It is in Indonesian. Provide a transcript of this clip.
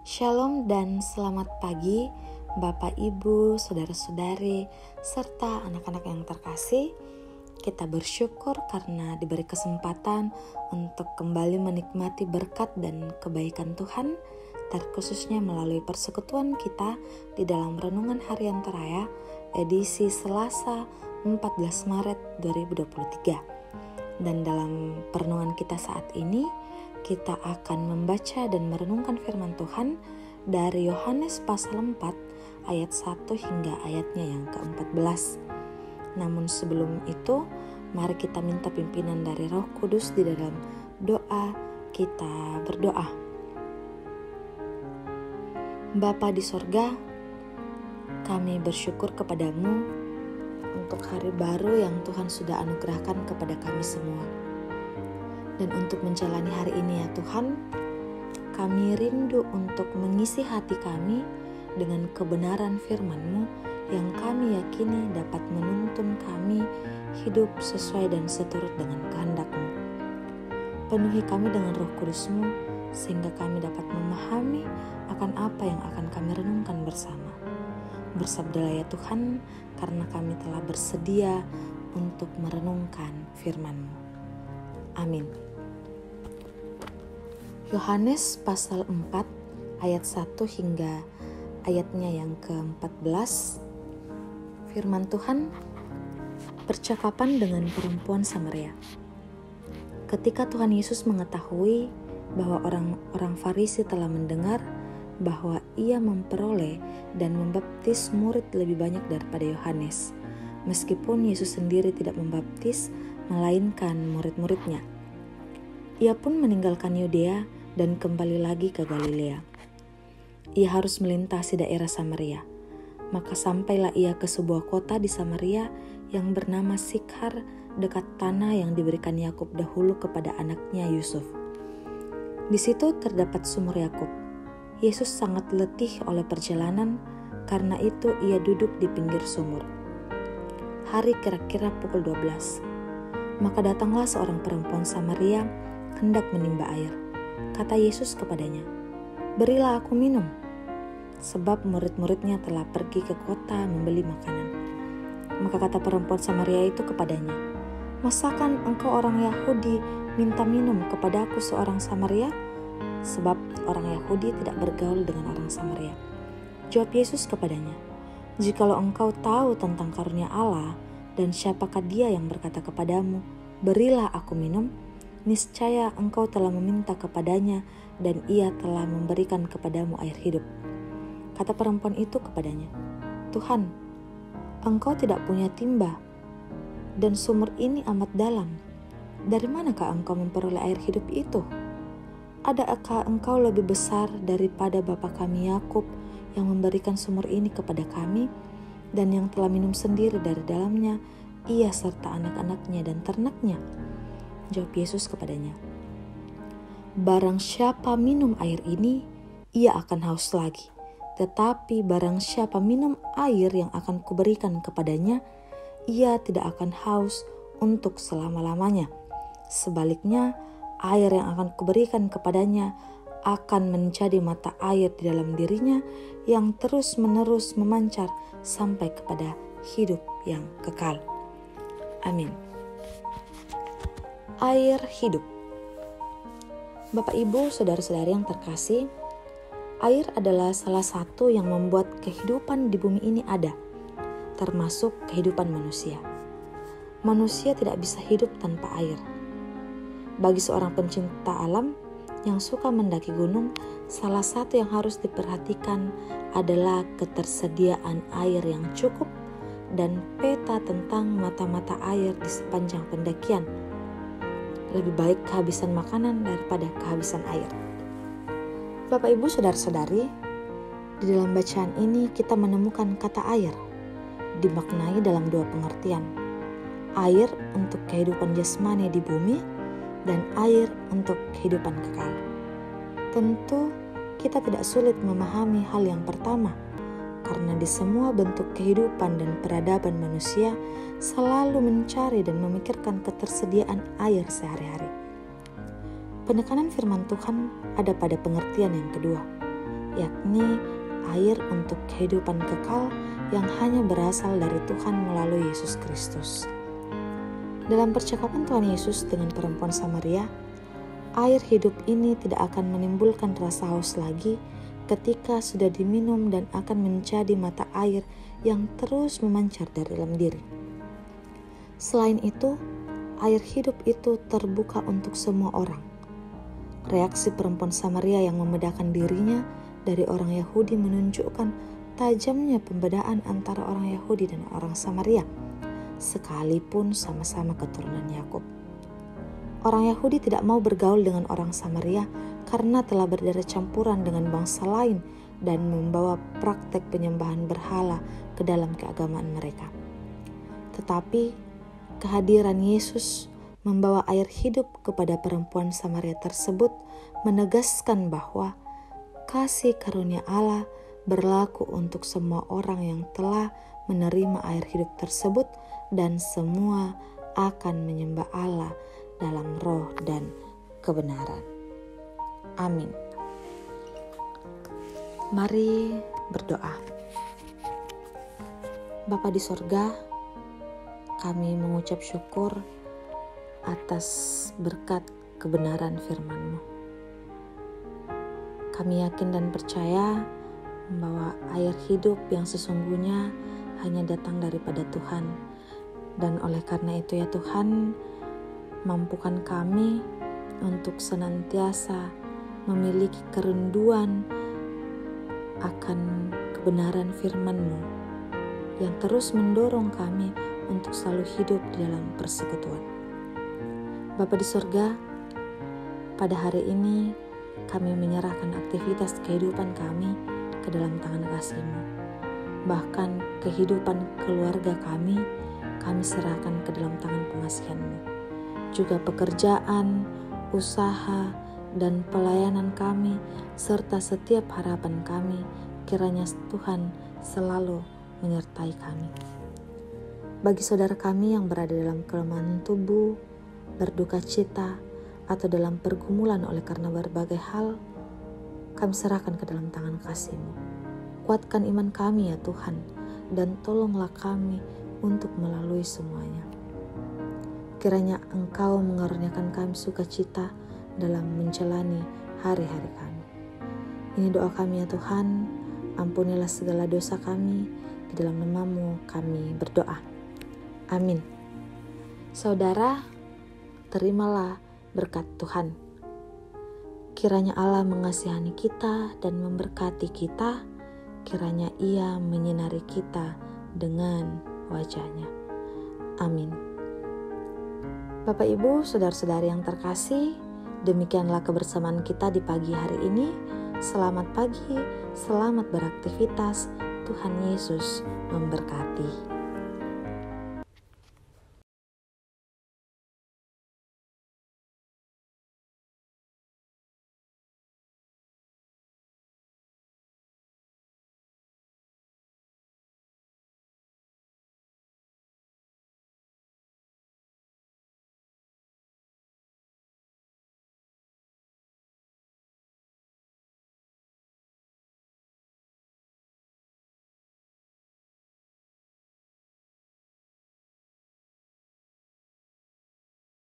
Shalom dan selamat pagi Bapak, Ibu, Saudara-saudari, serta anak-anak yang terkasih. Kita bersyukur karena diberi kesempatan untuk kembali menikmati berkat dan kebaikan Tuhan, terkhususnya melalui persekutuan kita di dalam Renungan Harian Toraya, edisi Selasa 14 Maret 2023. Dan dalam perenungan kita saat ini, kita akan membaca dan merenungkan firman Tuhan dari Yohanes pasal 4 ayat 1 hingga ayatnya yang ke-14. Namun sebelum itu, mari kita minta pimpinan dari Roh Kudus di dalam doa. Kita berdoa. Bapa di sorga, kami bersyukur kepadamu untuk hari baru yang Tuhan sudah anugerahkan kepada kami semua. Dan untuk menjalani hari ini ya Tuhan, kami rindu untuk mengisi hati kami dengan kebenaran firman-Mu yang kami yakini dapat menuntun kami hidup sesuai dan seturut dengan kehendak-Mu. Penuhi kami dengan Roh Kudus-Mu sehingga kami dapat memahami akan apa yang akan kami renungkan bersama. Bersabdalah ya Tuhan, karena kami telah bersedia untuk merenungkan firman-Mu. Amin. Yohanes pasal 4 ayat 1 hingga ayatnya yang ke-14. Firman Tuhan, percakapan dengan perempuan Samaria. Ketika Tuhan Yesus mengetahui bahwa orang-orang Farisi telah mendengar bahwa ia memperoleh dan membaptis murid lebih banyak daripada Yohanes, meskipun Yesus sendiri tidak membaptis melainkan murid-muridnya. Ia pun meninggalkan Yudea dan kembali lagi ke Galilea. Ia harus melintasi daerah Samaria. Maka sampailah ia ke sebuah kota di Samaria yang bernama Sikhar, dekat tanah yang diberikan Yakub dahulu kepada anaknya Yusuf. Di situ terdapat sumur Yakub. Yesus sangat letih oleh perjalanan, karena itu ia duduk di pinggir sumur. Hari kira-kira pukul 12. Maka datanglah seorang perempuan Samaria hendak menimba air. Kata Yesus kepadanya, "Berilah aku minum," sebab murid-muridnya telah pergi ke kota membeli makanan. Maka kata perempuan Samaria itu kepadanya, "Masakan engkau orang Yahudi minta minum kepadaku seorang Samaria?" Sebab orang Yahudi tidak bergaul dengan orang Samaria. Jawab Yesus kepadanya, "Jikalau engkau tahu tentang karunia Allah dan siapakah dia yang berkata kepadamu, 'Berilah aku minum,' niscaya engkau telah meminta kepadanya dan ia telah memberikan kepadamu air hidup." Kata perempuan itu kepadanya, "Tuhan, engkau tidak punya timba dan sumur ini amat dalam. Dari manakah engkau memperoleh air hidup itu? Adakah engkau lebih besar daripada bapa kami Yakub yang memberikan sumur ini kepada kami dan yang telah minum sendiri dari dalamnya, ia serta anak-anaknya dan ternaknya?" Jawab Yesus kepadanya, "Barang siapa minum air ini, ia akan haus lagi. Tetapi barang siapa minum air yang akan kuberikan kepadanya, ia tidak akan haus untuk selama-lamanya. Sebaliknya, air yang akan kuberikan kepadanya akan menjadi mata air di dalam dirinya yang terus-menerus memancar sampai kepada hidup yang kekal." Amin. Air hidup. Bapak, Ibu, Saudara-saudari yang terkasih, air adalah salah satu yang membuat kehidupan di bumi ini ada, termasuk kehidupan manusia. Manusia tidak bisa hidup tanpa air. Bagi seorang pencinta alam yang suka mendaki gunung, salah satu yang harus diperhatikan adalah ketersediaan air yang cukup dan peta tentang mata-mata air di sepanjang pendakian. Lebih baik kehabisan makanan daripada kehabisan air. Bapak, Ibu, Saudara-saudari, di dalam bacaan ini kita menemukan kata air dimaknai dalam dua pengertian. Air untuk kehidupan jasmani di bumi dan air untuk kehidupan kekal. Tentu kita tidak sulit memahami hal yang pertama, karena di semua bentuk kehidupan dan peradaban manusia selalu mencari dan memikirkan ketersediaan air sehari-hari. Penekanan firman Tuhan ada pada pengertian yang kedua, yakni air untuk kehidupan kekal yang hanya berasal dari Tuhan melalui Yesus Kristus. Dalam percakapan Tuhan Yesus dengan perempuan Samaria, air hidup ini tidak akan menimbulkan rasa haus lagi ketika sudah diminum dan akan menjadi mata air yang terus memancar dari dalam diri. Selain itu, air hidup itu terbuka untuk semua orang. Reaksi perempuan Samaria yang membedakan dirinya dari orang Yahudi menunjukkan tajamnya pembedaan antara orang Yahudi dan orang Samaria, sekalipun sama-sama keturunan Yakub. Orang Yahudi tidak mau bergaul dengan orang Samaria karena telah berdarah campuran dengan bangsa lain dan membawa praktek penyembahan berhala ke dalam keagamaan mereka. Tetapi kehadiran Yesus membawa air hidup kepada perempuan Samaria tersebut menegaskan bahwa kasih karunia Allah berlaku untuk semua orang yang telah menerima air hidup tersebut dan semua akan menyembah Allah dalam roh dan kebenaran. Amin. Mari berdoa. Bapa di sorga, kami mengucap syukur atas berkat kebenaran firman-Mu. Kami yakin dan percaya bahwa air hidup yang sesungguhnya hanya datang daripada Tuhan. Dan oleh karena itu ya Tuhan, mampukan kami untuk senantiasa memiliki kerinduan akan kebenaran firman-Mu yang terus mendorong kami untuk selalu hidup di dalam persekutuan. Bapa di sorga, pada hari ini kami menyerahkan aktivitas kehidupan kami ke dalam tangan kasih-Mu. Bahkan kehidupan keluarga kami serahkan ke dalam tangan pengasihan-Mu. Juga pekerjaan, usaha, dan pelayanan kami, serta setiap harapan kami, kiranya Tuhan selalu menyertai kami. Bagi saudara kami yang berada dalam kelemahan tubuh, berduka cita, atau dalam pergumulan oleh karena berbagai hal, kami serahkan ke dalam tangan kasih-Mu. Kuatkan iman kami ya Tuhan, dan tolonglah kami untuk melalui semuanya. Kiranya Engkau mengaruniakan kami sukacita dalam menjalani hari-hari kami. Ini doa kami ya Tuhan, ampunilah segala dosa kami, di dalam nama-Mu kami berdoa. Amin. Saudara, terimalah berkat Tuhan. Kiranya Allah mengasihani kita dan memberkati kita, kiranya Ia menyinari kita dengan wajah-Nya. Amin. Bapak Ibu, saudara-saudari yang terkasih, demikianlah kebersamaan kita di pagi hari ini. Selamat pagi, selamat beraktivitas. Tuhan Yesus memberkati.